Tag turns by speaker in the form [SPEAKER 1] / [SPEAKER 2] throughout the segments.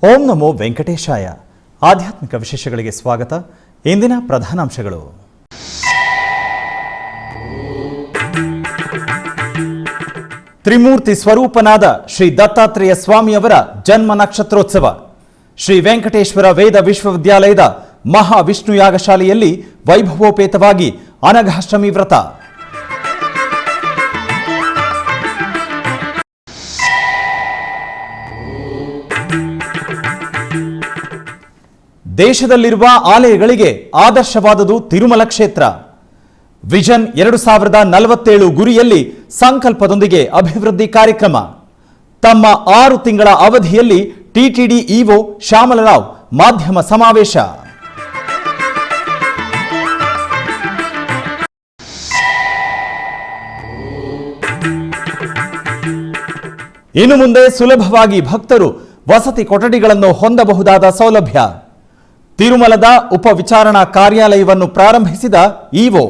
[SPEAKER 1] ಓಂ ನಮೋ ವೆಂಕಟೇಶಾಯ. ಆಧ್ಯಾತ್ಮಿಕ ವಿಶೇಷಗಳಿಗೆ ಸ್ವಾಗತ. ಇಂದಿನ ಪ್ರಧಾನಾಂಶಗಳು. ತ್ರಿಮೂರ್ತಿ ಸ್ವರೂಪನಾದ ಶ್ರೀ ದತ್ತಾತ್ರೇಯ ಸ್ವಾಮಿಯವರ ಜನ್ಮ ನಕ್ಷತ್ರೋತ್ಸವ. ಶ್ರೀ ವೆಂಕಟೇಶ್ವರ ವೇದ ವಿಶ್ವವಿದ್ಯಾಲಯದ ಮಹಾವಿಷ್ಣು ಯಾಗಶಾಲೆಯಲ್ಲಿ ವೈಭವೋಪೇತವಾಗಿ ಅನಘಾಷ್ಟಮಿ ವ್ರತ. ದೇಶದಲ್ಲಿರುವ ಆಲಯಗಳಿಗೆ ಆದರ್ಶವಾದುದು ತಿರುಮಲ ಕ್ಷೇತ್ರ. ವಿಷನ್ 2047 ಗುರಿಯಲ್ಲಿ ಸಂಕಲ್ಪದೊಂದಿಗೆ ಅಭಿವೃದ್ಧಿ ಕಾರ್ಯಕ್ರಮ. ತಮ್ಮ 6 ತಿಂಗಳ ಅವಧಿಯಲ್ಲಿ ಟಿಟಿಡಿ ಇಒ ಶ್ಯಾಮಲರಾವ್ ಮಾಧ್ಯಮ ಸಮಾವೇಶ. ಇನ್ನು ಮುಂದೆ ಸುಲಭವಾಗಿ ಭಕ್ತರು ವಸತಿ ಕೊಠಡಿಗಳನ್ನು ಹೊಂದಬಹುದಾದ ಸೌಲಭ್ಯ. ತಿರುಮಲದ ಉಪವಿಚಾರಣಾ ಕಾರ್ಯಾಲಯವನ್ನು ಪ್ರಾರಂಭಿಸಿದ ಇಒ.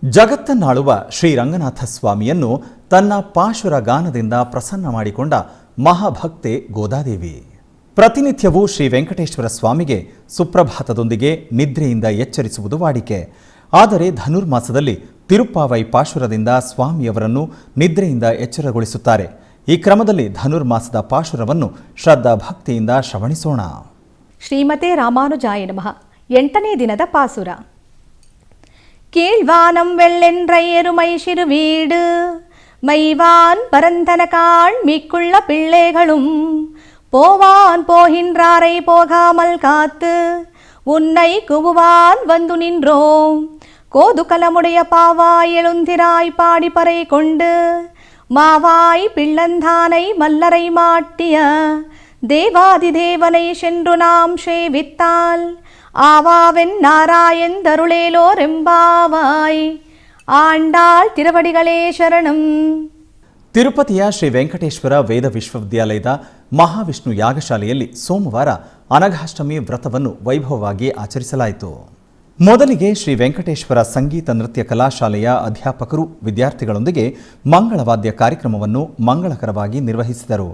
[SPEAKER 1] ಜಗತ್ತನ್ನಾಳುವ ಶ್ರೀರಂಗನಾಥ ಸ್ವಾಮಿಯನ್ನು ತನ್ನ ಪಾಶುರ ಗಾನದಿಂದ ಪ್ರಸನ್ನ ಮಾಡಿಕೊಂಡ ಮಹಾಭಕ್ತೆ ಗೋದಾದೇವಿ. ಪ್ರತಿನಿತ್ಯವೂ ಶ್ರೀ ವೆಂಕಟೇಶ್ವರ ಸ್ವಾಮಿಗೆ ಸುಪ್ರಭಾತದೊಂದಿಗೆ ನಿದ್ರೆಯಿಂದ ಎಚ್ಚರಿಸುವುದು ವಾಡಿಕೆ. ಆದರೆ ಧನುರ್ಮಾಸದಲ್ಲಿ ತಿರುಪ್ಪಾವೈ ಪಾಶುರದಿಂದ ಸ್ವಾಮಿಯವರನ್ನು ನಿದ್ರೆಯಿಂದ ಎಚ್ಚರಗೊಳಿಸುತ್ತಾರೆ. ಈ ಕ್ರಮದಲ್ಲಿ ಧನುರ್ಮಾಸದ ಪಾಶುರವನ್ನು ಶ್ರದ್ಧಾ ಭಕ್ತಿಯಿಂದ ಶ್ರವಣಿಸೋಣ.
[SPEAKER 2] ಶ್ರೀಮತೆ ರಾಮಾನುಜಾಯ ನಮಃ. 8ನೇ ದಿನದ ಪಾಸುರ. கீழ்வானம் வெள்ளென்றையரு மைசிறு வீடு மைவான் பரந்தனகாள் மிக்குள்ள பிள்ளைகளும் போவான் போகின்றாரை போகாமல் காத்து உன்னை குவுவான் வந்து நின்றோம் கோதுகலமுடைய பாவாய் எழுந்திராய் பாடி பறை கொண்டு மாவாய் பிள்ளந்தானை மல்லரை மாட்டிய தேவாதி தேவனை சென்று நாம் சேவித்தால் ஆவாவென் நாராயண் தருளேலோர் ಎಂಬಾವಾಯ್ ಆಂಡಾಳ್ ತಿರುವಡಿಗಳೇ ಶರಣಂ.
[SPEAKER 1] ತಿರುಪತಿಯ ಶ್ರೀ ವೆಂಕಟೇಶ್ವರ ವೇದ ವಿಶ್ವವಿದ್ಯಾಲಯದ ಮಹಾವಿಷ್ಣು ಯಾಗಶಾಲೆಯಲ್ಲಿ ಸೋಮವಾರ ಅನಘಾಷ್ಟಮಿ ವ್ರತವನ್ನು ವೈಭವವಾಗಿ ಆಚರಿಸಲಾಯಿತು. ಮೊದಲಿಗೆ ಶ್ರೀ ವೆಂಕಟೇಶ್ವರ ಸಂಗೀತ ನೃತ್ಯ ಕಲಾಶಾಲೆಯ ಅಧ್ಯಾಪಕರು ವಿದ್ಯಾರ್ಥಿಗಳೊಂದಿಗೆ ಮಂಗಳವಾದ್ಯ ಕಾರ್ಯಕ್ರಮವನ್ನು ಮಂಗಳಕರವಾಗಿ ನಿರ್ವಹಿಸಿದರು.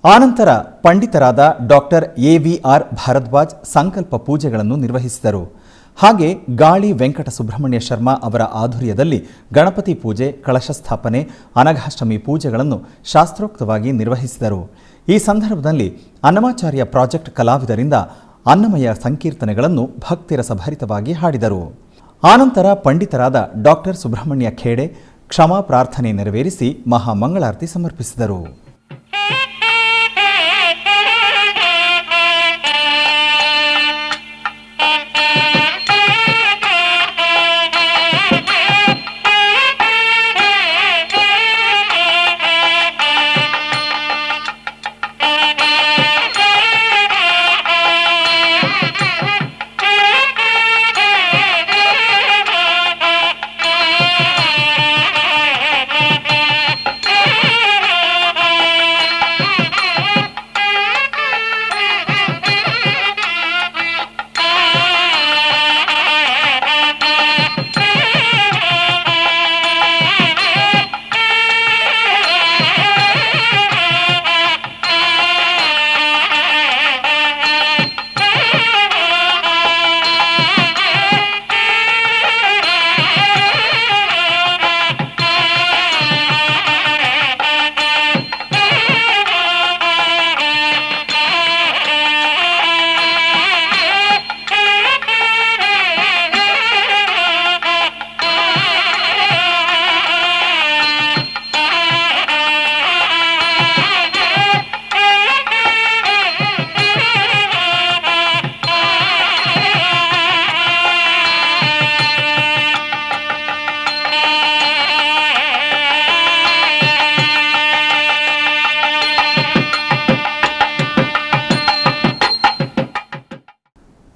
[SPEAKER 1] ಆನಂತರ ಪಂಡಿತರಾದ ಡಾಕ್ಟರ್ ಎವಿಆರ್ ಭಾರದ್ವಾಜ್ ಸಂಕಲ್ಪ ಪೂಜೆಗಳನ್ನು ನಿರ್ವಹಿಸಿದರು. ಹಾಗೆ ಗಾಳಿ ವೆಂಕಟ ಸುಬ್ರಹ್ಮಣ್ಯ ಶರ್ಮಾ ಅವರ ಆಧುರ್ಯದಲ್ಲಿ ಗಣಪತಿ ಪೂಜೆ, ಕಳಶ ಸ್ಥಾಪನೆ, ಅನಘಾಷ್ಟಮಿ ಪೂಜೆಗಳನ್ನು ಶಾಸ್ತ್ರೋಕ್ತವಾಗಿ ನಿರ್ವಹಿಸಿದರು. ಈ ಸಂದರ್ಭದಲ್ಲಿ ಅನ್ನಮಾಚಾರ್ಯ ಪ್ರಾಜೆಕ್ಟ್ ಕಲಾವಿದರಿಂದ ಅನ್ನಮಯ ಸಂಕೀರ್ತನೆಗಳನ್ನು ಭಕ್ತಿರಸಭರಿತವಾಗಿ ಹಾಡಿದರು. ಆನಂತರ ಪಂಡಿತರಾದ ಡಾಕ್ಟರ್ ಸುಬ್ರಹ್ಮಣ್ಯ ಖೇಡೆ ಕ್ಷಮಾ ಪ್ರಾರ್ಥನೆ ನೆರವೇರಿಸಿ ಮಹಾಮಂಗಳಾರತಿ ಸಮರ್ಪಿಸಿದರು.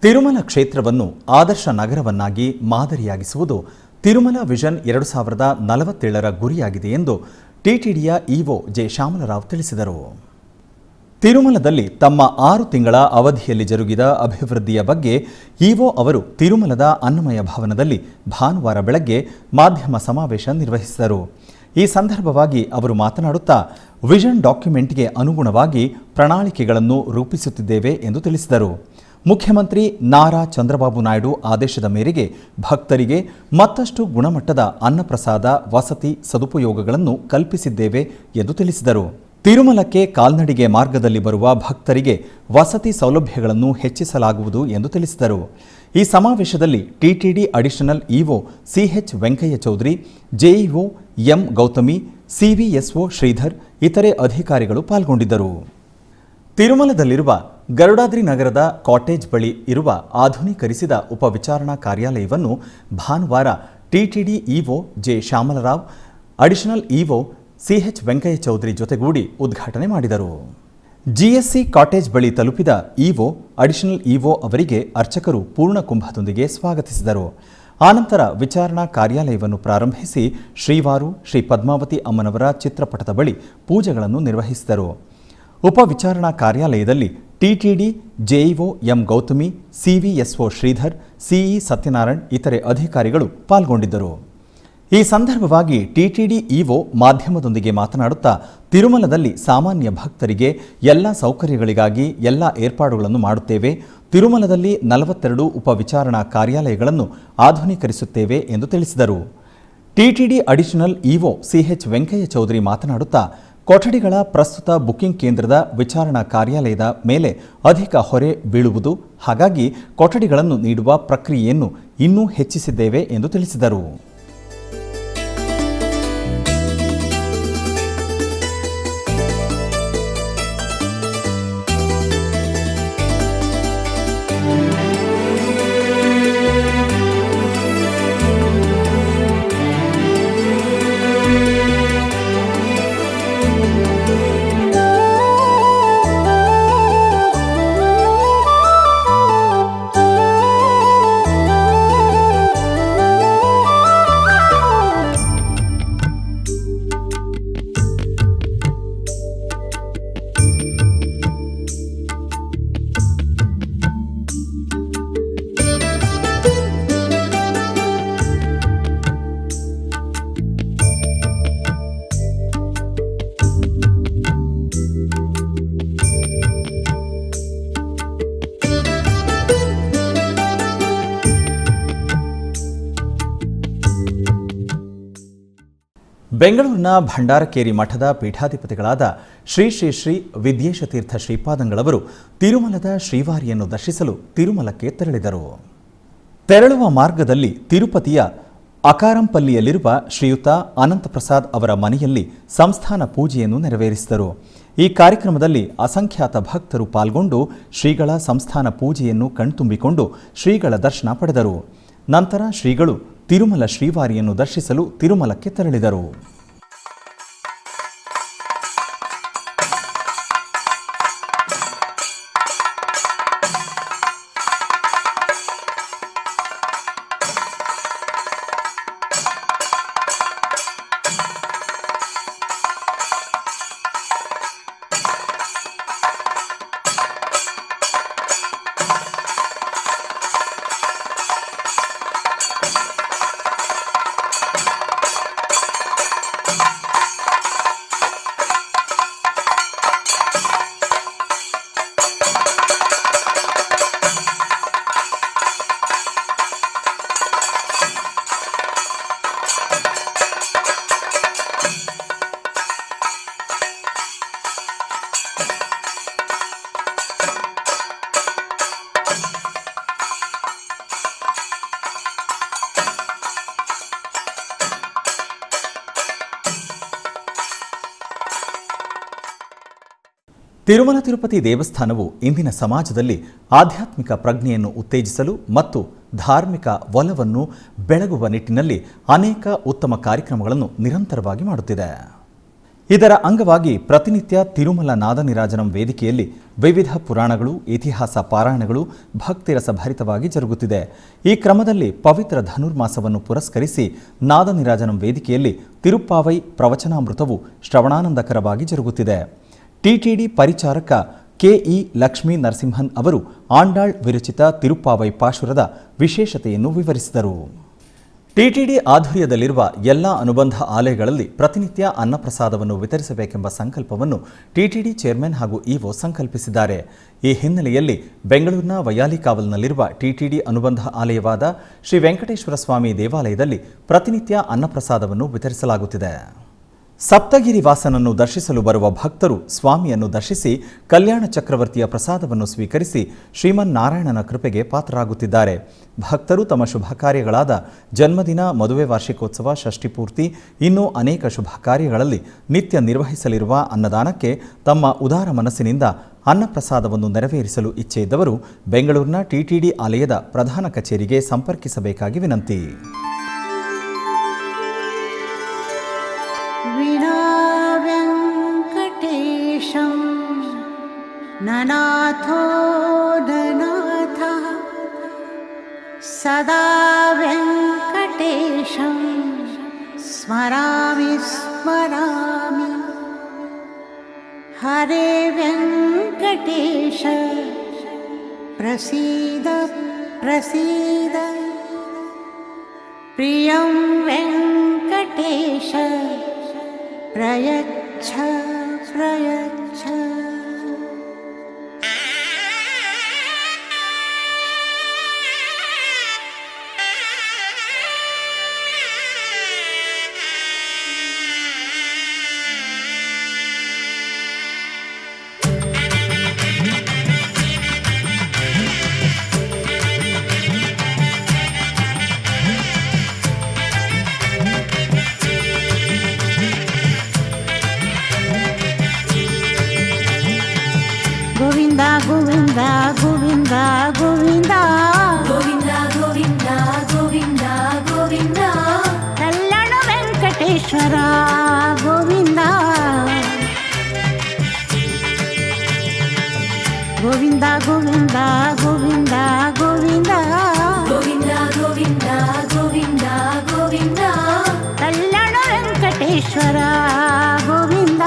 [SPEAKER 1] ತಿರುಮಲ ಕ್ಷೇತ್ರವನ್ನು ಆದರ್ಶ ನಗರವನ್ನಾಗಿ ಮಾದರಿಯಾಗಿಸುವುದು ತಿರುಮಲ ವಿಷನ್ 2047 ಗುರಿಯಾಗಿದೆ ಎಂದು ಟಿಟಿಡಿಯ ಇಒ ಜೆ ಶ್ಯಾಮಲರಾವ್ ತಿಳಿಸಿದರು. ತಿರುಮಲದಲ್ಲಿ ತಮ್ಮ 6 ತಿಂಗಳ ಅವಧಿಯಲ್ಲಿ ಜರುಗಿದ ಅಭಿವೃದ್ಧಿಯ ಬಗ್ಗೆ ಇಒ ಅವರು ತಿರುಮಲದ ಅನ್ನಮಯ ಭವನದಲ್ಲಿ ಭಾನುವಾರ ಬೆಳಗ್ಗೆ ಮಾಧ್ಯಮ ಸಮಾವೇಶ ನಿರ್ವಹಿಸಿದರು. ಈ ಸಂದರ್ಭವಾಗಿ ಅವರು ಮಾತನಾಡುತ್ತಾ ವಿಷನ್ ಡಾಕ್ಯುಮೆಂಟ್ಗೆ ಅನುಗುಣವಾಗಿ ಪ್ರಣಾಳಿಕೆಗಳನ್ನು ರೂಪಿಸುತ್ತಿದ್ದೇವೆ ಎಂದು ತಿಳಿಸಿದರು. ಮುಖ್ಯಮಂತ್ರಿ ನಾರಾ ಚಂದ್ರಬಾಬು ನಾಯ್ಡು ಆದೇಶದ ಮೇರೆಗೆ ಭಕ್ತರಿಗೆ ಮತ್ತಷ್ಟು ಗುಣಮಟ್ಟದ ಅನ್ನಪ್ರಸಾದ ವಸತಿ ಸದುಪಯೋಗಗಳನ್ನು ಕಲ್ಪಿಸಿದ್ದೇವೆ ಎಂದು ತಿಳಿಸಿದರು. ತಿರುಮಲಕ್ಕೆ ಕಾಲ್ನಡಿಗೆ ಮಾರ್ಗದಲ್ಲಿ ಬರುವ ಭಕ್ತರಿಗೆ ವಸತಿ ಸೌಲಭ್ಯಗಳನ್ನು ಹೆಚ್ಚಿಸಲಾಗುವುದು ಎಂದು ತಿಳಿಸಿದರು. ಈ ಸಮಾವೇಶದಲ್ಲಿ TTD additional EO CH Venkaiah Chowdary, JEO M Gautami, CVSO Sridhar ಇತರೆ ಅಧಿಕಾರಿಗಳು ಪಾಲ್ಗೊಂಡಿದ್ದರು. ತಿರುಮಲದಲ್ಲಿರುವ ಗರುಡಾದ್ರಿ ನಗರದ ಕಾಟೇಜ್ ಬಳಿ ಇರುವ ಆಧುನೀಕರಿಸಿದ ಉಪವಿಚಾರಣಾ ಕಾರ್ಯಾಲಯವನ್ನು ಭಾನುವಾರ TTD EO J Shyamala Rao, additional EO CH Venkaiah Chowdary ಜೊತೆಗೂಡಿ ಉದ್ಘಾಟನೆ ಮಾಡಿದರು. ಜಿಎಸ್ಸಿ ಕಾಟೇಜ್ ಬಳಿ ತಲುಪಿದ ಇಒ, ಅಡಿಷನಲ್ ಇಒ ಅವರಿಗೆ ಅರ್ಚಕರು ಪೂರ್ಣ ಕುಂಭದೊಂದಿಗೆ ಸ್ವಾಗತಿಸಿದರು. ಆನಂತರ ವಿಚಾರಣಾ ಕಾರ್ಯಾಲಯವನ್ನು ಪ್ರಾರಂಭಿಸಿ ಶ್ರೀವಾರು ಶ್ರೀ ಪದ್ಮಾವತಿ ಅಮ್ಮನವರ ಚಿತ್ರಪಟದ ಬಳಿ ಪೂಜೆಗಳನ್ನು ನಿರ್ವಹಿಸಿದರು. ಉಪವಿಚಾರಣಾ ಕಾರ್ಯಾಲಯದಲ್ಲಿ TTD JEO M Gautami, CVSO Sridhar, CE Satyanarayan ಇತರೆ ಅಧಿಕಾರಿಗಳು ಪಾಲ್ಗೊಂಡಿದ್ದರು. ಈ ಸಂದರ್ಭವಾಗಿ ಟಿಟಿಡಿ ಇಒ ಮಾಧ್ಯಮದೊಂದಿಗೆ ಮಾತನಾಡುತ್ತಾ ತಿರುಮಲದಲ್ಲಿ ಸಾಮಾನ್ಯ ಭಕ್ತರಿಗೆ ಎಲ್ಲ ಸೌಕರ್ಯಗಳಿಗಾಗಿ ಎಲ್ಲ ಏರ್ಪಾಡುಗಳನ್ನು ಮಾಡುತ್ತೇವೆ. ತಿರುಮಲದಲ್ಲಿ 42 ಉಪವಿಚಾರಣಾ ಕಾರ್ಯಾಲಯಗಳನ್ನು ಆಧುನೀಕರಿಸುತ್ತೇವೆ ಎಂದು ತಿಳಿಸಿದರು. TTD additional EO CH Venkaiah Chowdary ಮಾತನಾಡುತ್ತಾ ಕೊಠಡಿಗಳ ಪ್ರಸ್ತುತ ಬುಕಿಂಗ್ ಕೇಂದ್ರದ ವಿಚಾರಣಾ ಕಾರ್ಯಾಲಯದ ಮೇಲೆ ಅಧಿಕ ಹೊರೆ ಬೀಳುವುದು, ಹಾಗಾಗಿ ಕೊಠಡಿಗಳನ್ನು ನೀಡುವ ಪ್ರಕ್ರಿಯೆಯನ್ನು ಇನ್ನೂ ಹೆಚ್ಚಿಸಿದ್ದೇವೆ ಎಂದು ತಿಳಿಸಿದರು. ಬೆಂಗಳೂರಿನ ಭಂಡಾರಕೇರಿ ಮಠದ ಪೀಠಾಧಿಪತಿಗಳಾದ ಶ್ರೀ ಶ್ರೀ ಶ್ರೀ ವಿದ್ಯೇಶತೀರ್ಥ ಶ್ರೀಪಾದಂಗಳವರು ತಿರುಮಲದ ಶ್ರೀವಾರಿಯನ್ನು ದರ್ಶಿಸಲು ತಿರುಮಲಕ್ಕೆ ತೆರಳಿದರು. ತೆರಳುವ ಮಾರ್ಗದಲ್ಲಿ ತಿರುಪತಿಯ ಅಕಾರಂಪಲ್ಲಿಯಲ್ಲಿರುವ ಶ್ರೀಯುತ ಅನಂತಪ್ರಸಾದ್ ಅವರ ಮನೆಯಲ್ಲಿ ಸಂಸ್ಥಾನ ಪೂಜೆಯನ್ನು ನೆರವೇರಿಸಿದರು. ಈ ಕಾರ್ಯಕ್ರಮದಲ್ಲಿ ಅಸಂಖ್ಯಾತ ಭಕ್ತರು ಪಾಲ್ಗೊಂಡು ಶ್ರೀಗಳ ಸಂಸ್ಥಾನ ಪೂಜೆಯನ್ನು ಕಣ್ತುಂಬಿಕೊಂಡು ಶ್ರೀಗಳ ದರ್ಶನ ಪಡೆದರು. ನಂತರ ಶ್ರೀಗಳು ತಿರುಮಲ ಶ್ರೀವಾರಿಯನ್ನು ದರ್ಶಿಸಲು ತಿರುಮಲಕ್ಕೆ ತೆರಳಿದರು. ತಿರುಮಲ ತಿರುಪತಿ ದೇವಸ್ಥಾನವು ಇಂದಿನ ಸಮಾಜದಲ್ಲಿ ಆಧ್ಯಾತ್ಮಿಕ ಪ್ರಜ್ಞೆಯನ್ನು ಉತ್ತೇಜಿಸಲು ಮತ್ತು ಧಾರ್ಮಿಕ ಒಲವನ್ನು ಬೆಳಗುವ ನಿಟ್ಟಿನಲ್ಲಿ ಅನೇಕ ಉತ್ತಮ ಕಾರ್ಯಕ್ರಮಗಳನ್ನು ನಿರಂತರವಾಗಿ ಮಾಡುತ್ತಿದೆ. ಇದರ ಅಂಗವಾಗಿ ಪ್ರತಿನಿತ್ಯ ತಿರುಮಲ ನಾದನಿರಾಜನಂ ವೇದಿಕೆಯಲ್ಲಿ ವಿವಿಧ ಪುರಾಣಗಳು, ಇತಿಹಾಸ ಪಾರಾಯಣಗಳು ಭಕ್ತಿರಸಭರಿತವಾಗಿ ಜರುಗುತ್ತಿದೆ. ಈ ಕ್ರಮದಲ್ಲಿ ಪವಿತ್ರ ಧನುರ್ಮಾಸವನ್ನು ಪುರಸ್ಕರಿಸಿ ನಾದನಿರಾಜನಂ ವೇದಿಕೆಯಲ್ಲಿ ತಿರುಪ್ಪಾವೈ ಪ್ರವಚನಾಮೃತವು ಶ್ರವಣಾನಂದಕರವಾಗಿ ಜರುಗುತ್ತಿದೆ. ಟಿಟಿಡಿ ಪರಿಚಾರಕ ಕೆಇ ಲಕ್ಷ್ಮೀ ನರಸಿಂಹನ್ ಅವರು ಆಂಡಾಳ್ ವಿರಚಿತ ತಿರುಪ್ಪಾವೈ ಪಾಶುರದ ವಿಶೇಷತೆಯನ್ನು ವಿವರಿಸಿದರು. ಟಿಟಿಡಿ ಆಧ್ವರ್ಯದಲ್ಲಿರುವ ಎಲ್ಲ ಅನುಬಂಧ ಆಲಯಗಳಲ್ಲಿ ಪ್ರತಿನಿತ್ಯ ಅನ್ನಪ್ರಸಾದವನ್ನು ವಿತರಿಸಬೇಕೆಂಬ ಸಂಕಲ್ಪವನ್ನು ಟಿಟಿಡಿ ಚೇರ್ಮನ್ ಹಾಗೂ ಇಒ ಸಂಕಲ್ಪಿಸಿದ್ದಾರೆ. ಈ ಹಿನ್ನೆಲೆಯಲ್ಲಿ ಬೆಂಗಳೂರಿನ ವೈಯಾಲಿಕಾವಲ್ನಲ್ಲಿರುವ ಟಿಟಿಡಿ ಅನುಬಂಧ ಆಲಯವಾದ ಶ್ರೀ ವೆಂಕಟೇಶ್ವರ ಸ್ವಾಮಿ ದೇವಾಲಯದಲ್ಲಿ ಪ್ರತಿನಿತ್ಯ ಅನ್ನಪ್ರಸಾದವನ್ನು ವಿತರಿಸಲಾಗುತ್ತಿದೆ. ಸಪ್ತಗಿರಿ ವಾಸನನ್ನು ದರ್ಶಿಸಲು ಬರುವ ಭಕ್ತರು ಸ್ವಾಮಿಯನ್ನು ದರ್ಶಿಸಿ ಕಲ್ಯಾಣ ಚಕ್ರವರ್ತಿಯ ಪ್ರಸಾದವನ್ನು ಸ್ವೀಕರಿಸಿ ಶ್ರೀಮನ್ನಾರಾಯಣನ ಕೃಪೆಗೆ ಪಾತ್ರರಾಗುತ್ತಿದ್ದಾರೆ. ಭಕ್ತರು ತಮ್ಮ ಶುಭ ಕಾರ್ಯಗಳಾದ ಜನ್ಮದಿನ, ಮದುವೆ ವಾರ್ಷಿಕೋತ್ಸವ, ಷಷ್ಠಿಪೂರ್ತಿ ಇನ್ನೂ ಅನೇಕ ಶುಭ ಕಾರ್ಯಗಳಲ್ಲಿ ನಿತ್ಯ ನಿರ್ವಹಿಸಲಿರುವ ಅನ್ನದಾನಕ್ಕೆ ತಮ್ಮ ಉದಾರ ಮನಸ್ಸಿನಿಂದ ಅನ್ನಪ್ರಸಾದವನ್ನು ನೆರವೇರಿಸಲು ಇಚ್ಛೆ ಇದ್ದವರು ಬೆಂಗಳೂರಿನ ಟಿಟಿಡಿ ಆಲಯದ ಪ್ರಧಾನ ಕಚೇರಿಗೆ ಸಂಪರ್ಕಿಸಬೇಕಾಗಿ ವಿನಂತಿ.
[SPEAKER 3] ವಿನಾ ವೆಂಕಟೇಶಂ ನನಾಥೋ ನನಾಥಃ ಸದಾ ವೆಂಕಟೇಶಂ ಸ್ಮರಾಮಿ ಸ್ಮರಾಮಿ. ಹರೇ ವೆಂಕಟೇಶ ಪ್ರಸೀದ ಪ್ರಸೀದ. ಪ್ರಿಯಂ ವೆಂಕಟೇಶ ಪ್ರಯಚ್ಛ ಪ್ರಯಚ್ಛ. ಗೋವಿಂದ ಗೋವಿಂದ ಗೋವಿಂದ ಗೋವಿಂದ
[SPEAKER 4] ಗೋವಿಂದ ಗೋವಿಂದ ಗೋವಿಂದ ಗೋವಿಂದ
[SPEAKER 3] ಕಲ್ಯಾಣ ವೆಂಕಟೇಶ್ವರ ಗೋವಿಂದ. ಗೋವಿಂದ ಗೋವಿಂದ ಗೋವಿಂದ ಗೋವಿಂದ
[SPEAKER 4] ಗೋವಿಂದ ಗೋವಿಂದ ಗೋವಿಂದ ಗೋವಿಂದ
[SPEAKER 3] ಕಲ್ಯಾಣ ವೆಂಕಟೇಶ್ವರ ಗೋವಿಂದ.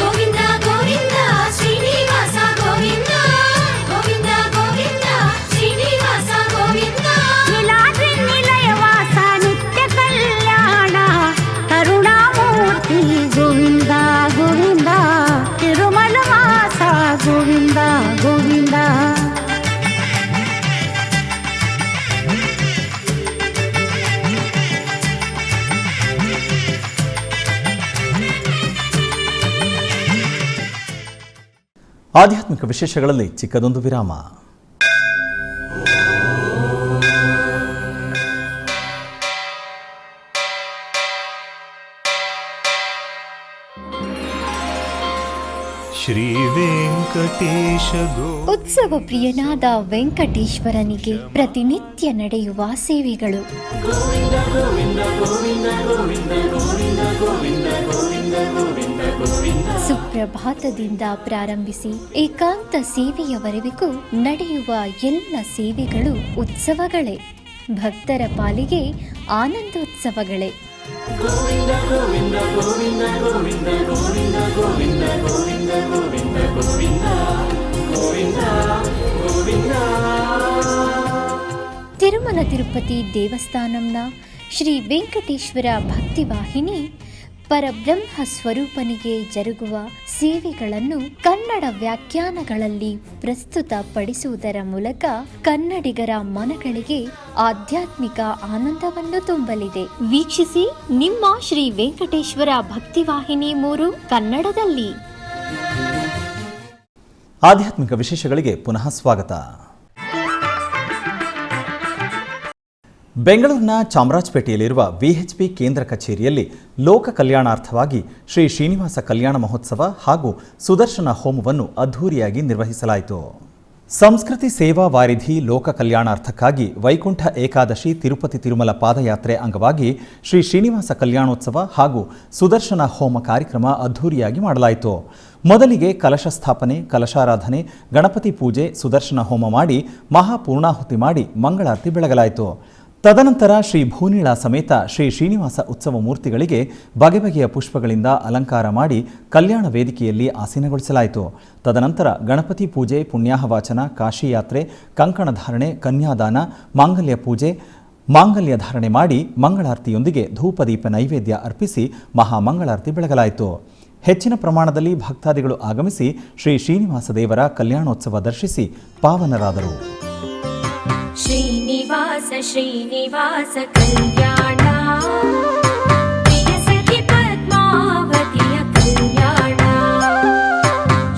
[SPEAKER 4] ಗೋವಿಂದ ಗೋವಿಂದ ಶ್ರೀನಿವಾಸ ಗೋವಿಂದ ಗೋವಿಂದ ಗೋವಿಂದ ಶ್ರೀನಿವಾಸ ಗೋವಿಂದ.
[SPEAKER 3] ನೀಲಾದ್ರಿ ನಿಲಯವಾಸ ನಿತ್ಯ ಕಲ್ಯಾಣ ಕರುಣಾಮೂರ್ತಿ ಗೋವಿಂದ ಗೋವಿಂದ. ತಿರುಮಲ ವಾಸ ಗೋವಿಂದ ಗೋವಿಂದ.
[SPEAKER 1] ಆಧ್ಯಾತ್ಮಿಕ ವಿಶೇಷಗಳಲ್ಲಿ ಚಿಕ್ಕದೊಂದು ವಿರಾಮ.
[SPEAKER 5] ಶ್ರೀ ವೆಂಕಟೇಶ
[SPEAKER 6] ಉತ್ಸವ ಪ್ರಿಯನಾದ ವೆಂಕಟೇಶ್ವರನಿಗೆ ಪ್ರತಿನಿತ್ಯ ನಡೆಯುವ ಸೇವೆಗಳು. ಸುಪ್ರಭಾತದಿಂದ ಪ್ರಾರಂಭಿಸಿ ಏಕಾಂತ ಸೇವೆಯವರೆಗೂ ನಡೆಯುವ ಎಲ್ಲ ಸೇವೆಗಳು ಉತ್ಸವಗಳೇ. ಭಕ್ತರ ಪಾಲಿಗೆ ಆನಂದೋತ್ಸವಗಳೇ. ತಿರುಮಲ ತಿರುಪತಿ ದೇವಸ್ಥಾನಂನ ಶ್ರೀ ವೆಂಕಟೇಶ್ವರ ಭಕ್ತಿವಾಹಿನಿ ಪರಬ್ರಹ್ಮ ಸ್ವರೂಪನಿಗೆ ಜರುಗುವ ಸೇವೆಗಳನ್ನು ಕನ್ನಡ ವ್ಯಾಖ್ಯಾನಗಳಲ್ಲಿ ಪ್ರಸ್ತುತಪಡಿಸುವುದರ ಮೂಲಕ ಕನ್ನಡಿಗರ ಮನಗಳಿಗೆ ಆಧ್ಯಾತ್ಮಿಕ ಆನಂದವನ್ನು ತುಂಬಲಿದೆ. ವೀಕ್ಷಿಸಿ ನಿಮ್ಮ ಶ್ರೀ ವೆಂಕಟೇಶ್ವರ ಭಕ್ತಿವಾಹಿನಿ 3 ಕನ್ನಡದಲ್ಲಿ.
[SPEAKER 1] ಆಧ್ಯಾತ್ಮಿಕ ವಿಶೇಷಗಳಿಗೆ ಪುನಃ ಸ್ವಾಗತ. ಬೆಂಗಳೂರಿನ ಚಾಮರಾಜಪೇಟೆಯಲ್ಲಿರುವ ವಿಎಚ್ಪಿ ಕೇಂದ್ರ ಕಚೇರಿಯಲ್ಲಿ ಲೋಕ ಕಲ್ಯಾಣಾರ್ಥವಾಗಿ ಶ್ರೀ ಶ್ರೀನಿವಾಸ ಕಲ್ಯಾಣ ಮಹೋತ್ಸವ ಹಾಗೂ ಸುದರ್ಶನ ಹೋಮವನ್ನು ಅದ್ಧೂರಿಯಾಗಿ ನಿರ್ವಹಿಸಲಾಯಿತು. ಸಂಸ್ಕೃತಿ ಸೇವಾ ವಾರಿಧಿ ಲೋಕ ಕಲ್ಯಾಣಾರ್ಥಕ್ಕಾಗಿ ವೈಕುಂಠ ಏಕಾದಶಿ ತಿರುಪತಿ ತಿರುಮಲ ಪಾದಯಾತ್ರೆ ಅಂಗವಾಗಿ ಶ್ರೀ ಶ್ರೀನಿವಾಸ ಕಲ್ಯಾಣೋತ್ಸವ ಹಾಗೂ ಸುದರ್ಶನ ಹೋಮ ಕಾರ್ಯಕ್ರಮ ಅದ್ಧೂರಿಯಾಗಿ ಮಾಡಲಾಯಿತು. ಮೊದಲಿಗೆ ಕಲಶ ಸ್ಥಾಪನೆ, ಕಲಶಾರಾಧನೆ, ಗಣಪತಿ ಪೂಜೆ, ಸುದರ್ಶನ ಹೋಮ ಮಾಡಿ ಮಹಾಪೂರ್ಣಾಹುತಿ ಮಾಡಿ ಮಂಗಳಾರತಿ ಬೆಳಗಲಾಯಿತು. ತದನಂತರ ಶ್ರೀ ಭೂನೀಳ ಸಮೇತ ಶ್ರೀ ಶ್ರೀನಿವಾಸ ಉತ್ಸವ ಮೂರ್ತಿಗಳಿಗೆ ಬಗೆ ಬಗೆಯ ಪುಷ್ಪಗಳಿಂದ ಅಲಂಕಾರ ಮಾಡಿ ಕಲ್ಯಾಣ ವೇದಿಕೆಯಲ್ಲಿ ಆಸೀನಗೊಳಿಸಲಾಯಿತು. ತದನಂತರ ಗಣಪತಿ ಪೂಜೆ, ಪುಣ್ಯಾಹವಾಚನ, ಕಾಶಿ ಯಾತ್ರೆ, ಕಂಕಣ ಧಾರಣೆ, ಕನ್ಯಾದಾನ, ಮಾಂಗಲ್ಯ ಪೂಜೆ, ಮಾಂಗಲ್ಯ ಧಾರಣೆ ಮಾಡಿ ಮಂಗಳಾರತಿಯೊಂದಿಗೆ ಧೂಪದೀಪ ನೈವೇದ್ಯ ಅರ್ಪಿಸಿ ಮಹಾಮಂಗಳಾರತಿ ಬೆಳಗಲಾಯಿತು. ಹೆಚ್ಚಿನ ಪ್ರಮಾಣದಲ್ಲಿ ಭಕ್ತಾದಿಗಳು ಆಗಮಿಸಿ ಶ್ರೀ ಶ್ರೀನಿವಾಸ ದೇವರ ಕಲ್ಯಾಣೋತ್ಸವ ದರ್ಶಿಸಿ ಪಾವನರಾದರು.
[SPEAKER 4] ಶ್ರೀನಿವಾಸ ಶ್ರೀನಿವಾಸ ಕಲ್ಯಾಣ ಪ್ರಿಯ ಸಖಿ ಪದ್ಮಾವತಿಯ ಕಲ್ಯಾಣ.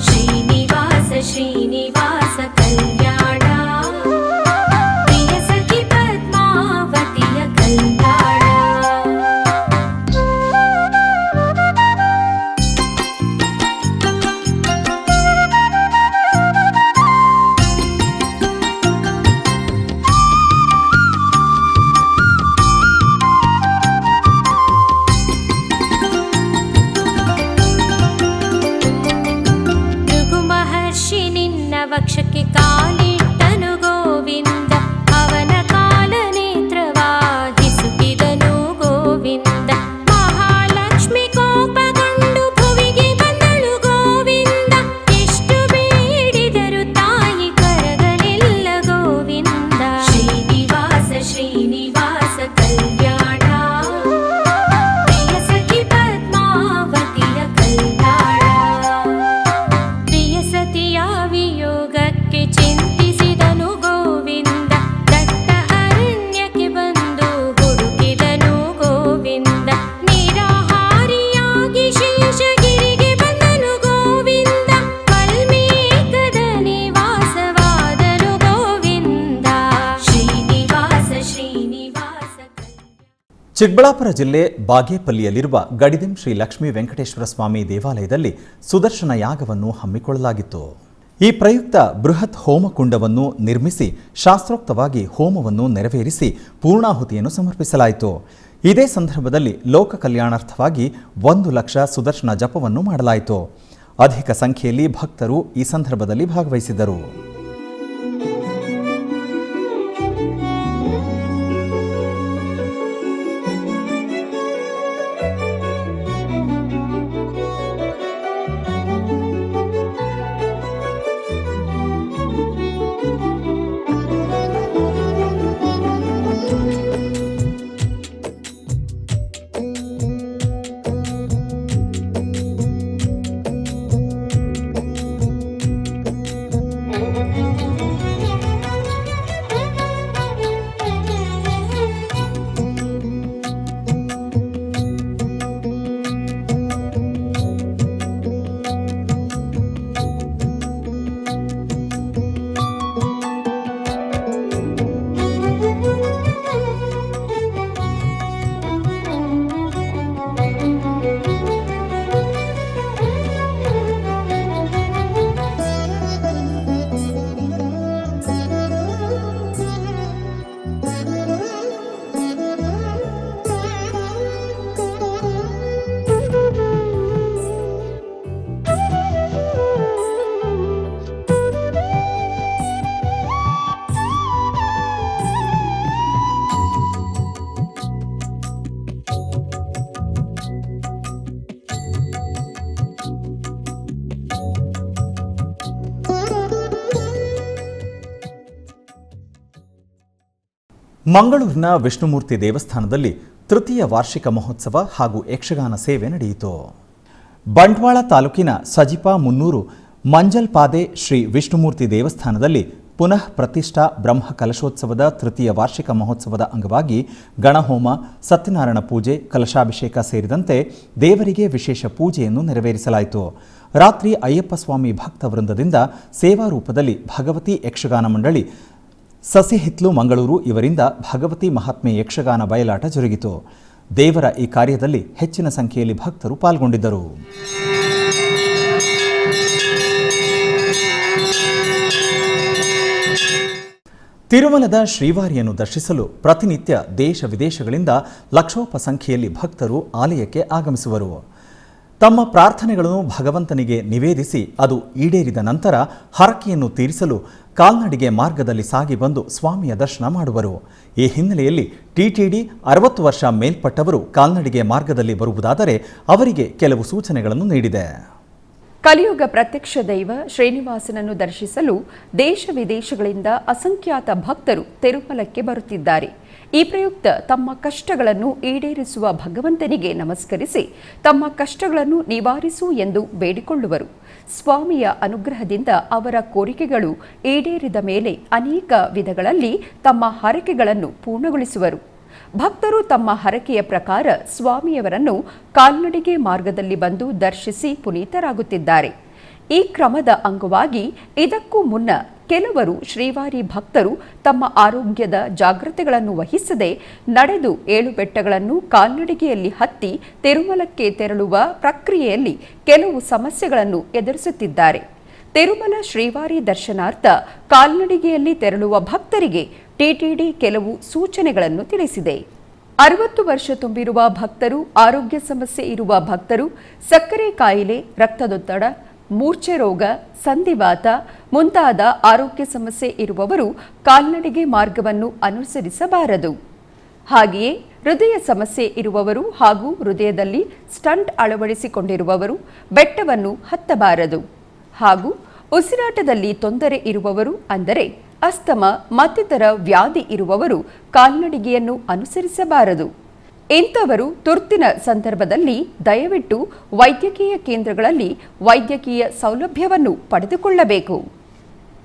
[SPEAKER 4] ಶ್ರೀನಿವಾಸ ಶ್ರೀನಿವಾಸ ಕಲ್ಯಾಣ ಪ್ರಿಯ ಸಖಿ ಪದ್ಮಾವತಿಯ ಕಲ್ಯಾಣ. ವಕ್ಷಕ್ಕೆ ಕಾಲಿಟ್ಟನು ಗೋವಿಂದ, ಅವನ ಕಾಲ ನೇತ್ರವಾಹಿಸುತ್ತಿದನು ಗೋವಿಂದ. ಮಹಾಲಕ್ಷ್ಮಿ ಕೋಪಗೊಂಡು ಭುವಿಗೆ ಬಂದಳು ಗೋವಿಂದ, ಎಷ್ಟು ಬೇಡಿದರು ತಾಯಿ ಕರಗಲಿಲ್ಲ ಗೋವಿಂದ. ಶ್ರೀನಿವಾಸ ಶ್ರೀನಿವಾಸ ಕಲ್ಯಾಣ ಪ್ರಿಯ ಸಖಿ ಪದ್ಮಾವತಿಯ ಕಲ್ಯಾಣ. ಪ್ರಿಯ ಸತಿಯ ವಿಯೋಗಕ್ಕೆ ಚಿಂತಿಸಿದನು ಗೋವಿಂದ, ದಟ್ಟ ಅರಣ್ಯಕ್ಕೆ ಬಂದು ಹುಡುಕಿದನು ಗೋವಿಂದ. ನಿರಾಹಾರಿಯಾಗಿ ಶೇಷಗಿರಿಗೆ ಬಂದನು ಗೋವಿಂದ, ವಾಲ್ಮೀಕದ ನಿವಾಸವಾದನು ಗೋವಿಂದ. ಶ್ರೀನಿವಾಸ ಶ್ರೀನಿವಾಸ.
[SPEAKER 1] ಚಿಕ್ಕಬಳ್ಳಾಪುರ ಜಿಲ್ಲೆ ಬಾಗೇಪಲ್ಲಿಯಲ್ಲಿರುವ ಗಡಿದೆಂ ಶ್ರೀ ಲಕ್ಷ್ಮೀ ವೆಂಕಟೇಶ್ವರ ಸ್ವಾಮಿ ದೇವಾಲಯದಲ್ಲಿ ಸುದರ್ಶನ ಯಾಗವನ್ನು ಹಮ್ಮಿಕೊಳ್ಳಲಾಗಿತ್ತು. ಈ ಪ್ರಯುಕ್ತ ಬೃಹತ್ ಹೋಮಕುಂಡವನ್ನು ನಿರ್ಮಿಸಿ ಶಾಸ್ತ್ರೋಕ್ತವಾಗಿ ಹೋಮವನ್ನು ನೆರವೇರಿಸಿ ಪೂರ್ಣಾಹುತಿಯನ್ನು ಸಮರ್ಪಿಸಲಾಯಿತು. ಇದೇ ಸಂದರ್ಭದಲ್ಲಿ ಲೋಕ ಕಲ್ಯಾಣಾರ್ಥವಾಗಿ 1 ಲಕ್ಷ ಸುದರ್ಶನ ಜಪವನ್ನು ಮಾಡಲಾಯಿತು. ಅಧಿಕ ಸಂಖ್ಯೆಯಲ್ಲಿ ಭಕ್ತರು ಈ ಸಂದರ್ಭದಲ್ಲಿ ಭಾಗವಹಿಸಿದ್ದರು. ಮಂಗಳೂರಿನ ವಿಷ್ಣುಮೂರ್ತಿ ದೇವಸ್ಥಾನದಲ್ಲಿ ತೃತೀಯ ವಾರ್ಷಿಕ ಮಹೋತ್ಸವ ಹಾಗೂ ಯಕ್ಷಗಾನ ಸೇವೆ ನಡೆಯಿತು. ಬಂಟ್ವಾಳ ತಾಲೂಕಿನ ಸಜಿಪಾ ಮುನ್ನೂರು ಮಂಜಲ್ಪಾದೆ ಶ್ರೀ ವಿಷ್ಣುಮೂರ್ತಿ ದೇವಸ್ಥಾನದಲ್ಲಿ ಪುನಃ ಪ್ರತಿಷ್ಠಾ ಬ್ರಹ್ಮ ಕಲಶೋತ್ಸವದ ತೃತೀಯ ವಾರ್ಷಿಕ ಮಹೋತ್ಸವದ ಅಂಗವಾಗಿ ಗಣಹೋಮ, ಸತ್ಯನಾರಾಯಣ ಪೂಜೆ, ಕಲಶಾಭಿಷೇಕ ಸೇರಿದಂತೆ ದೇವರಿಗೆ ವಿಶೇಷ ಪೂಜೆಯನ್ನು ನೆರವೇರಿಸಲಾಯಿತು. ರಾತ್ರಿ ಅಯ್ಯಪ್ಪ ಸ್ವಾಮಿ ಭಕ್ತ ವೃಂದದಿಂದ ಸೇವಾ ರೂಪದಲ್ಲಿ ಭಗವತಿ ಯಕ್ಷಗಾನ ಮಂಡಳಿ ಸಸಿಹಿತ್ಲು ಮಂಗಳೂರು ಇವರಿಂದ ಭಗವತಿ ಮಹಾತ್ಮೆ ಯಕ್ಷಗಾನ ಬಯಲಾಟ ಜರುಗಿತು. ದೇವರ ಈ ಕಾರ್ಯದಲ್ಲಿ ಹೆಚ್ಚಿನ ಸಂಖ್ಯೆಯಲ್ಲಿ ಭಕ್ತರು ಪಾಲ್ಗೊಂಡಿದ್ದರು. ತಿರುಮಲದ ಶ್ರೀವಾರಿಯನ್ನು ದರ್ಶಿಸಲು ಪ್ರತಿನಿತ್ಯ ದೇಶ ವಿದೇಶಗಳಿಂದ ಲಕ್ಷೋಪ ಸಂಖ್ಯೆಯಲ್ಲಿ ಭಕ್ತರು ಆಲಯಕ್ಕೆ ಆಗಮಿಸುವರು. ತಮ್ಮ ಪ್ರಾರ್ಥನೆಗಳನ್ನು ಭಗವಂತನಿಗೆ ನಿವೇದಿಸಿ ಅದು ಈಡೇರಿದ ನಂತರ ಹರಕೆಯನ್ನು ತೀರಿಸಲು ಕಾಲ್ನಡಿಗೆ ಮಾರ್ಗದಲ್ಲಿ ಸಾಗಿ ಬಂದು ಸ್ವಾಮಿಯ ದರ್ಶನ ಮಾಡುವರು. ಈ ಹಿನ್ನೆಲೆಯಲ್ಲಿ ಟಿಟಿಡಿ 60 ವರ್ಷ ಮೇಲ್ಪಟ್ಟವರು ಕಾಲ್ನಡಿಗೆ ಮಾರ್ಗದಲ್ಲಿ ಬರುವುದಾದರೆ ಅವರಿಗೆ ಕೆಲವು ಸೂಚನೆಗಳನ್ನು ನೀಡಿದೆ.
[SPEAKER 7] ಕಲಿಯುಗ ಪ್ರತ್ಯಕ್ಷ ದೈವ ಶ್ರೀನಿವಾಸನನ್ನು ದರ್ಶಿಸಲು ದೇಶ ವಿದೇಶಗಳಿಂದ ಅಸಂಖ್ಯಾತ ಭಕ್ತರು ತಿರುಮಲಕ್ಕೆ ಬರುತ್ತಿದ್ದಾರೆ. ಈ ಪ್ರಯುಕ್ತ ತಮ್ಮ ಕಷ್ಟಗಳನ್ನು ಈಡೇರಿಸುವ ಭಗವಂತನಿಗೆ ನಮಸ್ಕರಿಸಿ ತಮ್ಮ ಕಷ್ಟಗಳನ್ನು ನಿವಾರಿಸು ಎಂದು ಬೇಡಿಕೊಳ್ಳುವರು. ಸ್ವಾಮಿಯ ಅನುಗ್ರಹದಿಂದ ಅವರ ಕೋರಿಕೆಗಳು ಈಡೇರಿದ ಮೇಲೆ ಅನೇಕ ವಿಧಗಳಲ್ಲಿ ತಮ್ಮ ಹರಕೆಗಳನ್ನು ಪೂರ್ಣಗೊಳಿಸುವರು. ಭಕ್ತರು ತಮ್ಮ ಹರಕೆಯ ಪ್ರಕಾರ ಸ್ವಾಮಿಯವರನ್ನು ಕಾಲ್ನಡಿಗೆ ಮಾರ್ಗದಲ್ಲಿ ಬಂದು ದರ್ಶಿಸಿ ಪುನೀತರಾಗುತ್ತಿದ್ದಾರೆ. ಈ ಕ್ರಮದ ಅಂಗವಾಗಿ ಇದಕ್ಕೂ ಮುನ್ನ ಕೆಲವರು ಶ್ರೀವಾರಿ ಭಕ್ತರು ತಮ್ಮ ಆರೋಗ್ಯದ ಜಾಗ್ರತೆಗಳನ್ನು ವಹಿಸದೆ ನಡೆದು 7 ಬೆಟ್ಟಗಳನ್ನು ಕಾಲ್ನಡಿಗೆಯಲ್ಲಿ ಹತ್ತಿ ತಿರುಮಲಕ್ಕೆ ತೆರಳುವ ಪ್ರಕ್ರಿಯೆಯಲ್ಲಿ ಕೆಲವು ಸಮಸ್ಯೆಗಳನ್ನು ಎದುರಿಸುತ್ತಿದ್ದಾರೆ. ತಿರುಮಲ ಶ್ರೀವಾರಿ ದರ್ಶನಾರ್ಥ ಕಾಲ್ನಡಿಗೆಯಲ್ಲಿ ತೆರಳುವ ಭಕ್ತರಿಗೆ ಟಿಟಿಡಿ ಕೆಲವು ಸೂಚನೆಗಳನ್ನು ತಿಳಿಸಿದೆ. 60 ವರ್ಷ ತುಂಬಿರುವ ಭಕ್ತರು, ಆರೋಗ್ಯ ಸಮಸ್ಯೆ ಇರುವ ಭಕ್ತರು, ಸಕ್ಕರೆ ಕಾಯಿಲೆ, ರಕ್ತದೊತ್ತಡ, ಮೂರ್ಛೆ ರೋಗ, ಸಂಧಿವಾತ ಮುಂತಾದ ಆರೋಗ್ಯ ಸಮಸ್ಯೆ ಇರುವವರು ಕಾಲ್ನಡಿಗೆ ಮಾರ್ಗವನ್ನು ಅನುಸರಿಸಬಾರದು. ಹಾಗೆಯೇ ಹೃದಯ ಸಮಸ್ಯೆ ಇರುವವರು ಹಾಗೂ ಹೃದಯದಲ್ಲಿ ಸ್ಟಂಟ್ ಅಳವಡಿಸಿಕೊಂಡಿರುವವರು ಬೆಟ್ಟವನ್ನು ಹತ್ತಬಾರದು. ಹಾಗೂ ಉಸಿರಾಟದಲ್ಲಿ ತೊಂದರೆ ಇರುವವರು ಅಂದರೆ ಅಸ್ತಮ ಮತ್ತಿತರ ವ್ಯಾಧಿ ಇರುವವರು ಕಾಲ್ನಡಿಗೆಯನ್ನು ಅನುಸರಿಸಬಾರದು. ಇಂಥವರು ತುರ್ತಿನ ಸಂದರ್ಭದಲ್ಲಿ ದಯವಿಟ್ಟು ವೈದ್ಯಕೀಯ ಕೇಂದ್ರಗಳಲ್ಲಿ ವೈದ್ಯಕೀಯ ಸೌಲಭ್ಯವನ್ನು ಪಡೆದುಕೊಳ್ಳಬೇಕು.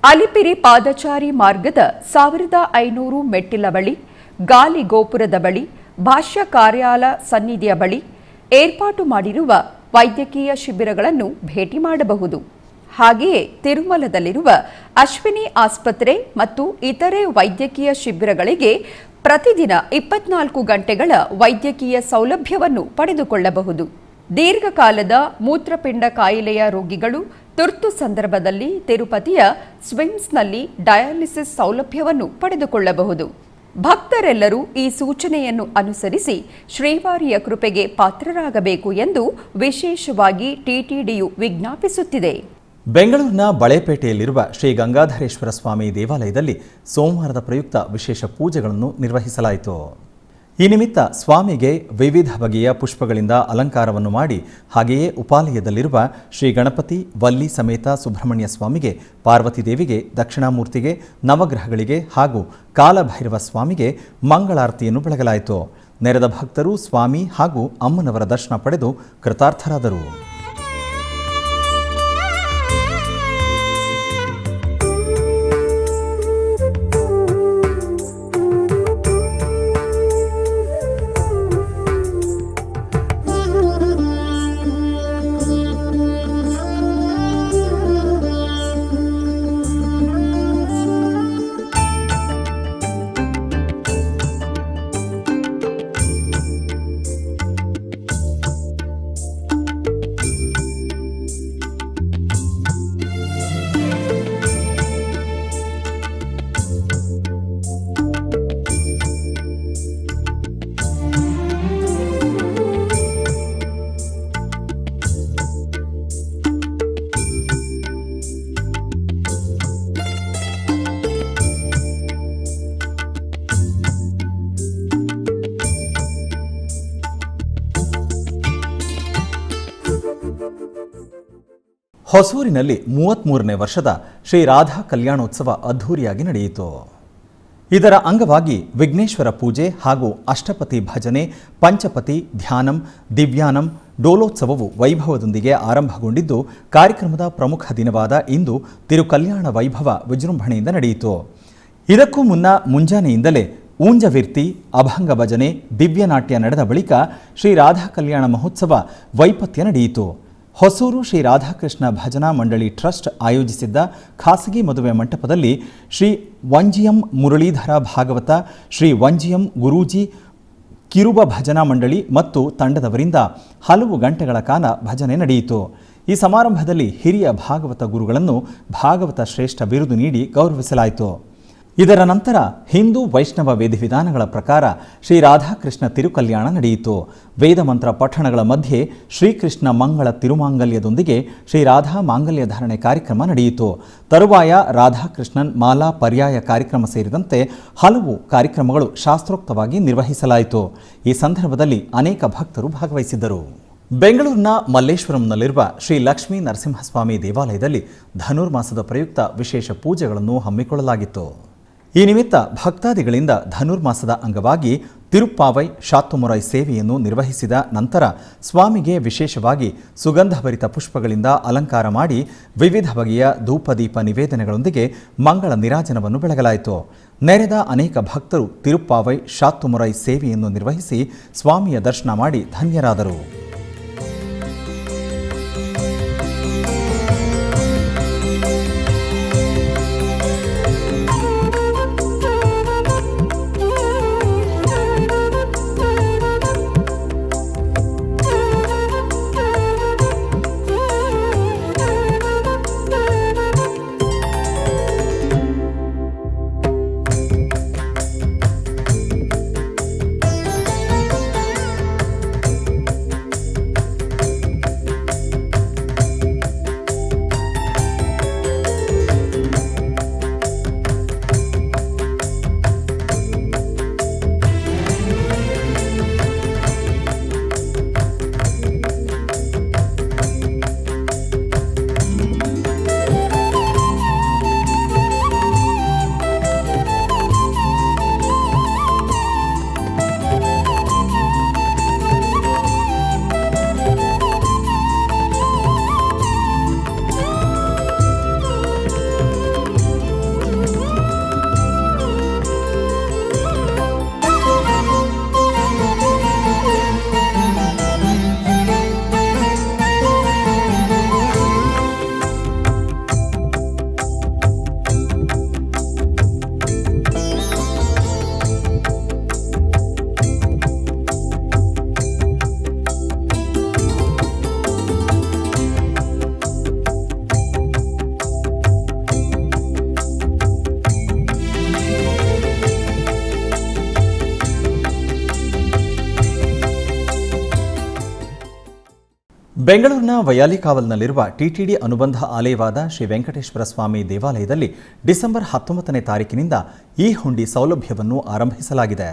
[SPEAKER 7] ಅಲಿಪಿರಿ ಪಾದಚಾರಿ ಮಾರ್ಗದ 1500 ಮೆಟ್ಟಿಲ ಬಳಿ, ಗಾಲಿ ಗೋಪುರದ ಬಳಿ, ಭಾಷ್ಯ ಕಾರ್ಯಾಲಯ ಸನ್ನಿಧಿಯ ಬಳಿ ಏರ್ಪಾಟು ಮಾಡಿರುವ ವೈದ್ಯಕೀಯ ಶಿಬಿರಗಳನ್ನು ಭೇಟಿ ಮಾಡಬಹುದು. ಹಾಗೆಯೇ ತಿರುಮಲದಲ್ಲಿರುವ ಅಶ್ವಿನಿ ಆಸ್ಪತ್ರೆ ಮತ್ತು ಇತರೆ ವೈದ್ಯಕೀಯ ಶಿಬಿರಗಳಿಗೆ ಪ್ರತಿದಿನ 24 ಗಂಟೆಗಳ ವೈದ್ಯಕೀಯ ಸೌಲಭ್ಯವನ್ನು ಪಡೆದುಕೊಳ್ಳಬಹುದು. ದೀರ್ಘಕಾಲದ ಮೂತ್ರಪಿಂಡ ಕಾಯಿಲೆಯ ರೋಗಿಗಳು ತುರ್ತು ಸಂದರ್ಭದಲ್ಲಿ ತಿರುಪತಿಯ ಸ್ವಿಮ್ಸ್ನಲ್ಲಿ ಡಯಾಲಿಸಿಸ್ ಸೌಲಭ್ಯವನ್ನು ಪಡೆದುಕೊಳ್ಳಬಹುದು. ಭಕ್ತರೆಲ್ಲರೂ ಈ ಸೂಚನೆಯನ್ನು ಅನುಸರಿಸಿ ಶ್ರೀವಾರಿಯ ಕೃಪೆಗೆ ಪಾತ್ರರಾಗಬೇಕು ಎಂದು ವಿಶೇಷವಾಗಿ ಟಿಟಿಡಿಯು ವಿಜ್ಞಾಪಿಸುತ್ತಿದೆ.
[SPEAKER 1] ಬೆಂಗಳೂರಿನ ಬಳೆಪೇಟೆಯಲ್ಲಿರುವ ಶ್ರೀ ಗಂಗಾಧರೇಶ್ವರ ಸ್ವಾಮಿ ದೇವಾಲಯದಲ್ಲಿ ಸೋಮವಾರದ ಪ್ರಯುಕ್ತ ವಿಶೇಷ ಪೂಜೆಗಳನ್ನು ನಿರ್ವಹಿಸಲಾಯಿತು. ಈ ನಿಮಿತ್ತ ಸ್ವಾಮಿಗೆ ವಿವಿಧ ಬಗೆಯ ಪುಷ್ಪಗಳಿಂದ ಅಲಂಕಾರವನ್ನು ಮಾಡಿ ಹಾಗೆಯೇ ಉಪಾಲಯದಲ್ಲಿರುವ ಶ್ರೀ ಗಣಪತಿ, ವಲ್ಲಿ ಸಮೇತ ಸುಬ್ರಹ್ಮಣ್ಯ ಸ್ವಾಮಿಗೆ, ಪಾರ್ವತಿ ದೇವಿಗೆ, ದಕ್ಷಿಣಾಮೂರ್ತಿಗೆ, ನವಗ್ರಹಗಳಿಗೆ ಹಾಗೂ ಕಾಲಭೈರವ ಸ್ವಾಮಿಗೆ ಮಂಗಳಾರತಿಯನ್ನು ಬೆಳಗಲಾಯಿತು. ನೆರೆದ ಭಕ್ತರು ಸ್ವಾಮಿ ಹಾಗೂ ಅಮ್ಮನವರ ದರ್ಶನ ಪಡೆದು ಕೃತಾರ್ಥರಾದರು. ಹೊಸೂರಿನಲ್ಲಿ 33ನೇ ವರ್ಷದ ಶ್ರೀ ರಾಧಾ ಕಲ್ಯಾಣೋತ್ಸವ ಅದ್ಧೂರಿಯಾಗಿ ನಡೆಯಿತು. ಇದರ ಅಂಗವಾಗಿ ವಿಘ್ನೇಶ್ವರ ಪೂಜೆ ಹಾಗೂ ಅಷ್ಟಪತಿ ಭಜನೆ, ಪಂಚಪತಿ, ಧ್ಯಾನಂ, ದಿವ್ಯಾನಂ, ಡೋಲೋತ್ಸವವು ವೈಭವದೊಂದಿಗೆ ಆರಂಭಗೊಂಡಿದ್ದು ಕಾರ್ಯಕ್ರಮದ ಪ್ರಮುಖ ದಿನವಾದ ಇಂದು ತಿರುಕಲ್ಯಾಣ ವೈಭವ ವಿಜೃಂಭಣೆಯಿಂದ ನಡೆಯಿತು. ಇದಕ್ಕೂ ಮುನ್ನ ಮುಂಜಾನೆಯಿಂದಲೇ ಊಂಜವಿರ್ತಿ, ಅಭಂಗ ಭಜನೆ, ದಿವ್ಯನಾಟ್ಯ ನಡೆದ ಬಳಿಕ ಶ್ರೀ ರಾಧಾ ಕಲ್ಯಾಣ ಮಹೋತ್ಸವ ವೈಪತ್ಯ ನಡೆಯಿತು. ಹೊಸೂರು ಶ್ರೀ ರಾಧಾಕೃಷ್ಣ ಭಜನಾ ಮಂಡಳಿ ಟ್ರಸ್ಟ್ ಆಯೋಜಿಸಿದ್ದ ಖಾಸಗಿ ಮದುವೆ ಮಂಟಪದಲ್ಲಿ ಶ್ರೀ ವಂಜಿಯಂ ಮುರಳೀಧರ ಭಾಗವತ, ಶ್ರೀ ವಂಜಿಯಂ ಗುರೂಜಿ ಕಿರುಬ ಭಜನಾ ಮಂಡಳಿ ಮತ್ತು ತಂಡದವರಿಂದ ಹಲವು ಗಂಟೆಗಳ ಕಾಲ ಭಜನೆ ನಡೆಯಿತು. ಈ ಸಮಾರಂಭದಲ್ಲಿ ಹಿರಿಯ ಭಾಗವತ ಗುರುಗಳನ್ನು ಭಾಗವತ ಶ್ರೇಷ್ಠ ಬಿರುದು ನೀಡಿ ಗೌರವಿಸಲಾಯಿತು. ಇದರ ನಂತರ ಹಿಂದೂ ವೈಷ್ಣವ ವಿಧಿವಿಧಾನಗಳ ಪ್ರಕಾರ ಶ್ರೀ ರಾಧಾಕೃಷ್ಣ ತಿರುಕಲ್ಯಾಣ ನಡೆಯಿತು. ವೇದ ಮಂತ್ರ ಪಠಣಗಳ ಮಧ್ಯೆ ಶ್ರೀಕೃಷ್ಣ ಮಂಗಳ ತಿರುಮಾಂಗಲ್ಯದೊಂದಿಗೆ ಶ್ರೀ ರಾಧಾ ಮಾಂಗಲ್ಯ ಧಾರಣೆ ಕಾರ್ಯಕ್ರಮ ನಡೆಯಿತು. ತರುವಾಯ ರಾಧಾಕೃಷ್ಣನ್ ಮಾಲಾ ಪರ್ಯಾಯ ಕಾರ್ಯಕ್ರಮ ಸೇರಿದಂತೆ ಹಲವು ಕಾರ್ಯಕ್ರಮಗಳು ಶಾಸ್ತ್ರೋಕ್ತವಾಗಿ ನಿರ್ವಹಿಸಲಾಯಿತು. ಈ ಸಂದರ್ಭದಲ್ಲಿ ಅನೇಕ ಭಕ್ತರು ಭಾಗವಹಿಸಿದ್ದರು. ಬೆಂಗಳೂರಿನ ಮಲ್ಲೇಶ್ವರಂನಲ್ಲಿರುವ ಶ್ರೀ ಲಕ್ಷ್ಮೀ ನರಸಿಂಹಸ್ವಾಮಿ ದೇವಾಲಯದಲ್ಲಿ ಧನುರ್ಮಾಸದ ಪ್ರಯುಕ್ತ ವಿಶೇಷ ಪೂಜೆಗಳನ್ನು ಹಮ್ಮಿಕೊಳ್ಳಲಾಗಿತ್ತು. ಈ ನಿಮಿತ್ತ ಭಕ್ತಾದಿಗಳಿಂದ ಧನುರ್ಮಾಸದ ಅಂಗವಾಗಿ ತಿರುಪ್ಪಾವೈ ಶಾತ್ತುಮುರೈ ಸೇವೆಯನ್ನು ನಿರ್ವಹಿಸಿದ ನಂತರ ಸ್ವಾಮಿಗೆ ವಿಶೇಷವಾಗಿ ಸುಗಂಧಭರಿತ ಪುಷ್ಪಗಳಿಂದ ಅಲಂಕಾರ ಮಾಡಿ ವಿವಿಧ ಬಗೆಯ ಧೂಪದೀಪ ನಿವೇದನೆಗಳೊಂದಿಗೆ ಮಂಗಳ ನೀರಾಜನವನ್ನು ಬೆಳಗಲಾಯಿತು. ನೆರೆದ ಅನೇಕ ಭಕ್ತರು ತಿರುಪ್ಪಾವೈ ಶಾತ್ತುಮುರೈ ಸೇವೆಯನ್ನು ನಿರ್ವಹಿಸಿ ಸ್ವಾಮಿಯ ದರ್ಶನ ಮಾಡಿ ಧನ್ಯರಾದರು. ಬೆಂಗಳೂರಿನ ವಯಾಲಿಕಾವಲ್ನಲ್ಲಿರುವ ಟಿಟಿಡಿ ಅನುಬಂಧ ಆಲಯವಾದ ಶ್ರೀ ವೆಂಕಟೇಶ್ವರ ಸ್ವಾಮಿ ದೇವಾಲಯದಲ್ಲಿ ಡಿಸೆಂಬರ್ 19ನೇ ತಾರೀಕಿನಿಂದ ಈ ಹುಂಡಿ ಸೌಲಭ್ಯವನ್ನು ಆರಂಭಿಸಲಾಗಿದೆ.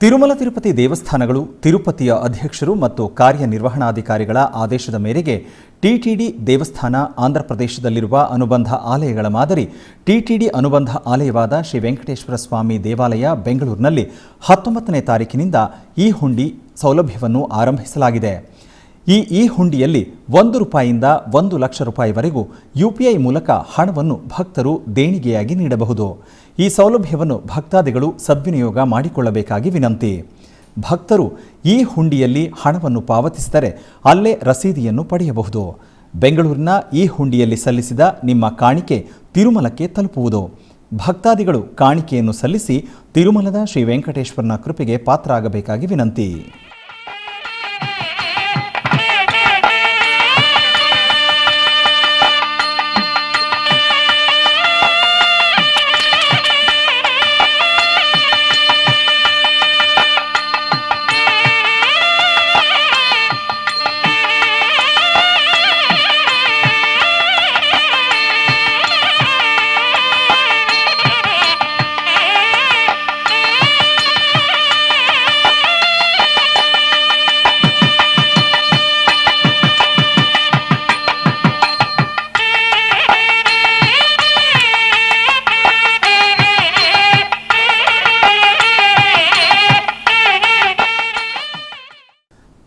[SPEAKER 1] ತಿರುಮಲ ತಿರುಪತಿ ದೇವಸ್ಥಾನಗಳು ತಿರುಪತಿಯ ಅಧ್ಯಕ್ಷರು ಮತ್ತು ಕಾರ್ಯನಿರ್ವಹಣಾಧಿಕಾರಿಗಳ ಆದೇಶದ ಮೇರೆಗೆ ಟಿಟಿಡಿ ದೇವಸ್ಥಾನ ಆಂಧ್ರಪ್ರದೇಶದಲ್ಲಿರುವ ಅನುಬಂಧ ಆಲಯಗಳ ಮಾದರಿ ಟಿಟಿಡಿ ಅನುಬಂಧ ಆಲಯವಾದ ಶ್ರೀ ವೆಂಕಟೇಶ್ವರ ಸ್ವಾಮಿ ದೇವಾಲಯ ಬೆಂಗಳೂರಿನಲ್ಲಿ 19ನೇ ತಾರೀಕಿನಿಂದ ಈ ಹುಂಡಿ ಸೌಲಭ್ಯವನ್ನು ಆರಂಭಿಸಲಾಗಿದೆ. ಈ ಹುಂಡಿಯಲ್ಲಿ ₹1 1 ಲಕ್ಷ ರೂಪಾಯಿವರೆಗೂ UPI ಮೂಲಕ ಹಣವನ್ನು ಭಕ್ತರು ದೇಣಿಗೆಯಾಗಿ ನೀಡಬಹುದು. ಈ ಸೌಲಭ್ಯವನ್ನು ಭಕ್ತಾದಿಗಳು ಸದ್ವಿನಿಯೋಗ ಮಾಡಿಕೊಳ್ಳಬೇಕಾಗಿ ವಿನಂತಿ. ಭಕ್ತರು ಈ ಹುಂಡಿಯಲ್ಲಿ ಹಣವನ್ನು ಪಾವತಿಸಿದರೆ ಅಲ್ಲೇ ರಸೀದಿಯನ್ನು ಪಡೆಯಬಹುದು. ಬೆಂಗಳೂರಿನ ಈ ಹುಂಡಿಯಲ್ಲಿ ಸಲ್ಲಿಸಿದ ನಿಮ್ಮ ಕಾಣಿಕೆ ತಿರುಮಲಕ್ಕೆ ತಲುಪುವುದು. ಭಕ್ತಾದಿಗಳು ಕಾಣಿಕೆಯನ್ನು ಸಲ್ಲಿಸಿ ತಿರುಮಲದ ಶ್ರೀ ವೆಂಕಟೇಶ್ವರನ ಕೃಪೆಗೆ ಪಾತ್ರರಾಗಬೇಕಾಗಿ ವಿನಂತಿ.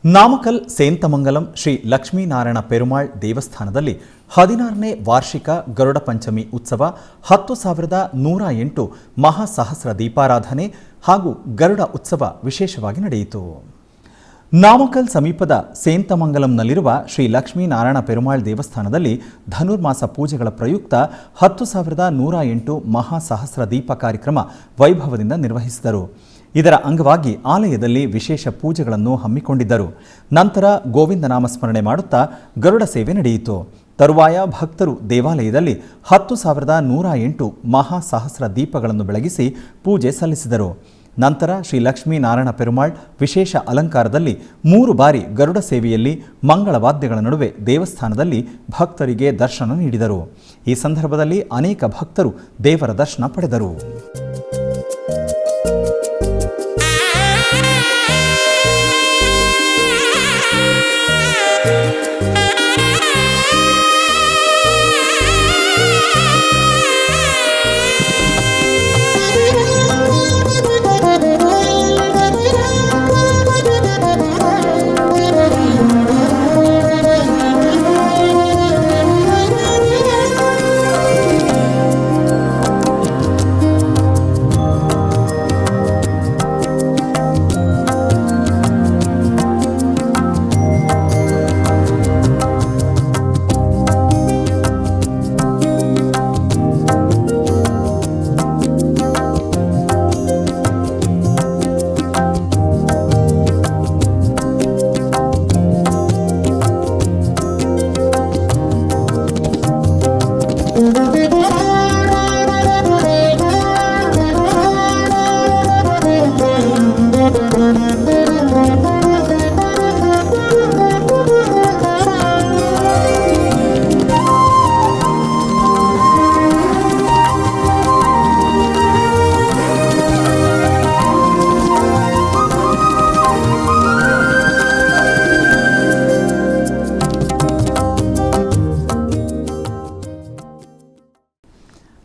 [SPEAKER 1] ನಾಮಕಲ್ ಸೇಂತಮಂಗಲಂ ಶ್ರೀ ಲಕ್ಷ್ಮೀನಾರಾಯಣ ಪೆರುಮಾಳ್ ದೇವಸ್ಥಾನದಲ್ಲಿ 16ನೇ ವಾರ್ಷಿಕ ಗರುಡ ಪಂಚಮಿ ಉತ್ಸವ 10,108 ಮಹಾಸಹಸ್ರ ದೀಪಾರಾಧನೆ ಹಾಗೂ ಗರುಡ ಉತ್ಸವ ವಿಶೇಷವಾಗಿ ನಡೆಯಿತು. ನಾಮಕಲ್ ಸಮೀಪದ ಸೇಂತಮಂಗಲಂನಲ್ಲಿರುವ ಶ್ರೀ ಲಕ್ಷ್ಮೀನಾರಾಯಣ ಪೆರುಮಾಳ್ ದೇವಸ್ಥಾನದಲ್ಲಿ ಧನುರ್ಮಾಸ ಪೂಜೆಗಳ ಪ್ರಯುಕ್ತ 10,108 ಮಹಾಸಹಸ್ರ ದೀಪ ಕಾರ್ಯಕ್ರಮ ವೈಭವದಿಂದ ನಿರ್ವಹಿಸಿದರು. ಇದರ ಅಂಗವಾಗಿ ಆಲಯದಲ್ಲಿ ವಿಶೇಷ ಪೂಜೆಗಳನ್ನು ಹಮ್ಮಿಕೊಂಡಿದ್ದರು. ನಂತರ ಗೋವಿಂದ ನಾಮಸ್ಮರಣೆ ಮಾಡುತ್ತಾ ಗರುಡ ಸೇವೆ ನಡೆಯಿತು. ತರುವಾಯ ಭಕ್ತರು ದೇವಾಲಯದಲ್ಲಿ 10,108 ಮಹಾಸಹಸ್ರ ದೀಪಗಳನ್ನು ಬೆಳಗಿಸಿ ಪೂಜೆ ಸಲ್ಲಿಸಿದರು. ನಂತರ ಶ್ರೀ ಲಕ್ಷ್ಮೀನಾರಾಯಣ ಪೆರುಮಾಳ್ ವಿಶೇಷ ಅಲಂಕಾರದಲ್ಲಿ 3 ಬಾರಿ ಗರುಡ ಸೇವೆಯಲ್ಲಿ ಮಂಗಳವಾದ್ಯಗಳ ನಡುವೆ ದೇವಸ್ಥಾನದಲ್ಲಿ ಭಕ್ತರಿಗೆ ದರ್ಶನ ನೀಡಿದರು. ಈ ಸಂದರ್ಭದಲ್ಲಿ ಅನೇಕ ಭಕ್ತರು ದೇವರ ದರ್ಶನ ಪಡೆದರು.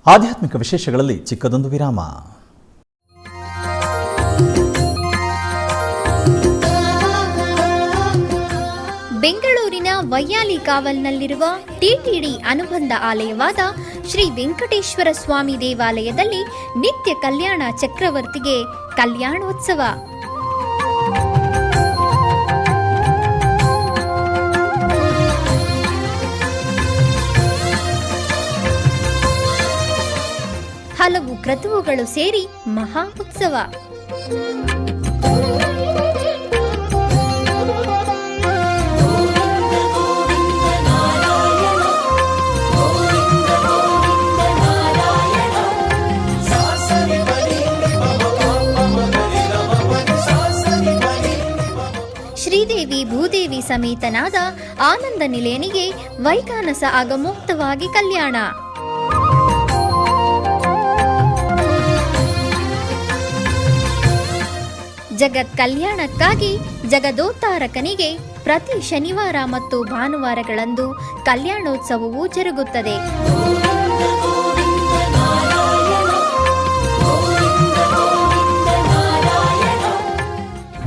[SPEAKER 1] ಆಧ್ಯಾತ್ಮಿಕ ವಿಶೇಷಗಳಲ್ಲಿ ಚಿಕ್ಕದೊಂದು ವಿರಾಮ.
[SPEAKER 6] ಬೆಂಗಳೂರಿನ ವೈಯಾಲಿ ಕಾವಲ್ನಲ್ಲಿರುವ ಟಿಟಿಡಿ ಅನುಬಂಧ ಆಲಯವಾದ ಶ್ರೀ ವೆಂಕಟೇಶ್ವರ ಸ್ವಾಮಿ ದೇವಾಲಯದಲ್ಲಿ ನಿತ್ಯ ಕಲ್ಯಾಣ ಚಕ್ರವರ್ತಿಗೆ ಕಲ್ಯಾಣೋತ್ಸವ. ಹಲವು ಕ್ರತುವುಗಳು ಸೇರಿ ಮಹಾ ಉತ್ಸವ. ಶ್ರೀದೇವಿ ಭೂದೇವಿ ಸಮೇತನಾದ ಆನಂದ ನಿಲಯನಿಗೆ ವೈಖಾನಸ ಆಗಮೋಕ್ತವಾಗಿ ಕಲ್ಯಾಣ. ಜಗತ್ ಕಲ್ಯಾಣಕ್ಕಾಗಿ ಜಗದೋತ್ತಾರಕನಿಗೆ ಪ್ರತಿ ಶನಿವಾರ ಮತ್ತು ಭಾನುವಾರಗಳಂದು ಕಲ್ಯಾಣೋತ್ಸವವು ಜರುಗುತ್ತದೆ.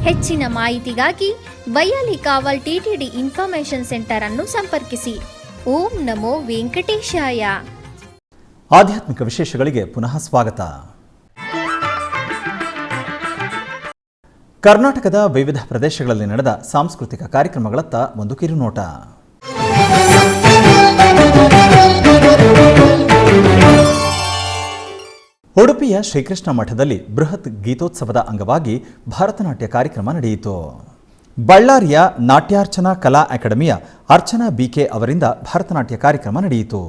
[SPEAKER 6] ಹೆಚ್ಚಿನ ಮಾಹಿತಿಗಾಗಿ ವೈಯಾಲಿ ಕಾವಲ್ ಟಿಟಿಡಿ ಇನ್ಫಾರ್ಮೇಶನ್ ಸೆಂಟರ್ ಅನ್ನು ಸಂಪರ್ಕಿಸಿ. ಓಂ ನಮೋ ವೆಂಕಟೇಶಾಯ.
[SPEAKER 1] ಆಧ್ಯಾತ್ಮಿಕ ವಿಶೇಷಗಳಿಗೆ ಪುನಃ ಸ್ವಾಗತ. ಕರ್ನಾಟಕದ ವಿವಿಧ ಪ್ರದೇಶಗಳಲ್ಲಿ ನಡೆದ ಸಾಂಸ್ಕೃತಿಕ ಕಾರ್ಯಕ್ರಮಗಳತ್ತ ಒಂದು ಕಿರುನೋಟ. ಉಡುಪಿಯ ಶ್ರೀಕೃಷ್ಣ ಮಠದಲ್ಲಿ ಬೃಹತ್ ಗೀತೋತ್ಸವದ ಅಂಗವಾಗಿ ಭರತನಾಟ್ಯ ಕಾರ್ಯಕ್ರಮ ನಡೆಯಿತು. ಬಳ್ಳಾರಿಯ ನಾಟ್ಯಾರ್ಚನಾ ಕಲಾ ಅಕಾಡೆಮಿಯ ಅರ್ಚನಾ ಬಿಕೆ ಅವರಿಂದ ಭರತನಾಟ್ಯ ಕಾರ್ಯಕ್ರಮ ನಡೆಯಿತು.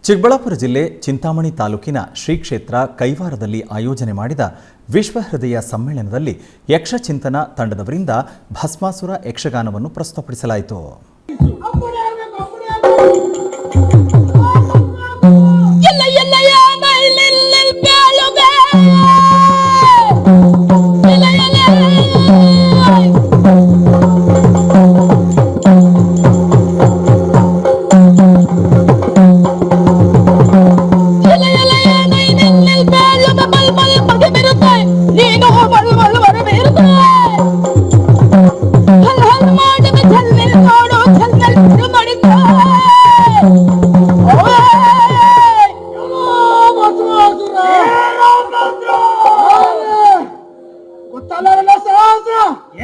[SPEAKER 1] ಚಿಕ್ಕಬಳ್ಳಾಪುರ ಜಿಲ್ಲೆ ಚಿಂತಾಮಣಿ ತಾಲೂಕಿನ ಶ್ರೀ ಕ್ಷೇತ್ರ ಕೈವಾರದಲ್ಲಿ ಆಯೋಜನೆ ಮಾಡಿದ ವಿಶ್ವ ಹೃದಯ ಸಮ್ಮೇಳನದಲ್ಲಿ ಯಕ್ಷಚಿಂತನ ತಂಡದವರಿಂದ ಭಸ್ಮಾಸುರ ಯಕ್ಷಗಾನವನ್ನು ಪ್ರಸ್ತುತಪಡಿಸಲಾಯಿತು.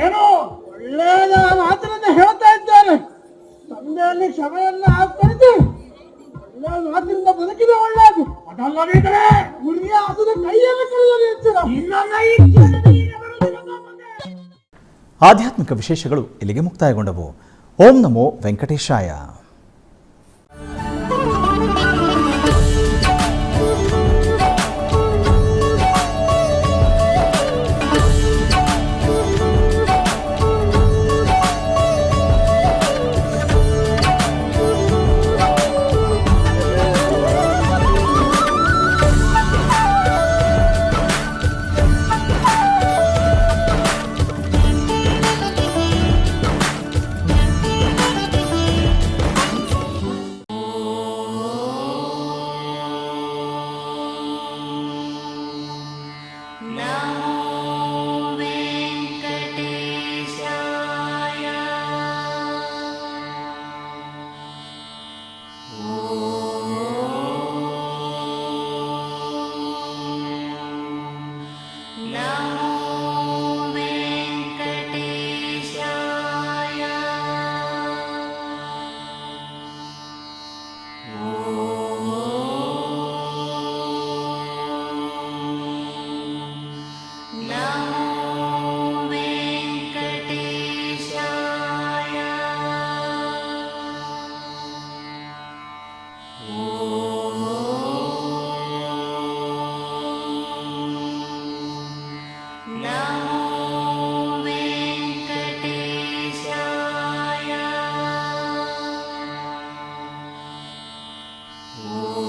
[SPEAKER 8] ಏನು ಒಳ್ಳೆಯದ ಮಾತನ್ನ ಹೇಳ್ತಾ ಇದ್ದಾರೆ. ತಂದೆಯಲ್ಲಿ ಕ್ಷಮೆಯನ್ನ ಹಾಕ್ಕೊಳ್ತಿ ಒಳ್ಳೆಯ ಮಾತಿನಿಂದ ಬದುಕಿದೆ ಒಳ್ಳೆಯದು. ಅದಲ್ಲದಿದ್ದರೆ ಉಳಿಯ ಅದರ ಕೈಯನ್ನು ಕಳೆಯುತ್ತೀರ.
[SPEAKER 1] ಆಧ್ಯಾತ್ಮಿಕ ವಿಶೇಷಗಳು ಇಲ್ಲಿಗೆ ಮುಕ್ತಾಯಗೊಂಡವು. ಓಂ ನಮೋ ವೆಂಕಟೇಶಾಯ.
[SPEAKER 4] Oh